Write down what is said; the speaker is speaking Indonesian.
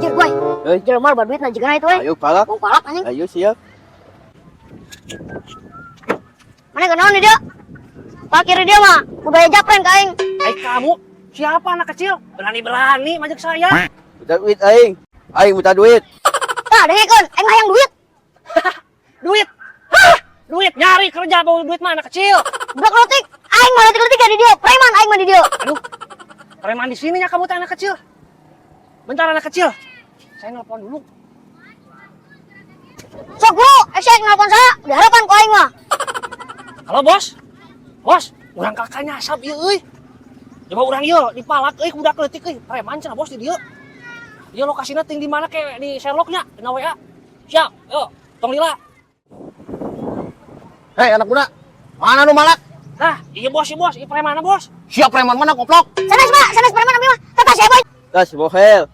Jir boy. Jelema loba duit najigana itu we. Ayo palak. Mau palak anjing. Ayo siap. Mana kenaon di dia? Pakir dia mah budaya japren ka aing. Kamu siapa anak kecil? Berani-berani majak saya. Minta duit aing. Aing minta duit. Tah dengekeun, aing hayang duit. Duit. Hah? Duit nyari kerja bawa duit mah anak kecil. Budak letik, aing mah letik-letik di dia. Preman aing mah di dia. Aduh. Preman di sini ya kamu teh anak kecil. Bentar anak kecil. Saya nelpon dulu. Sok lu, esek nelpon saya. Di harapan ku aing mah. Halo bos. Bos, urang kakaknya asap ieu euy. Coba urang ieu dipalak euy budak leutik euy. Preman cenah bos di dieu. Ieu lokasina ting di mana kayak di Sherlock-nya, dina WA. Siap, yo, tong lila. Hei anak muda. Mana nu malak? Nah, iya bos, ieu preman bos. Siap preman mana goblok? Sanes preman abi mah. Tata saya boy. Tas bohel.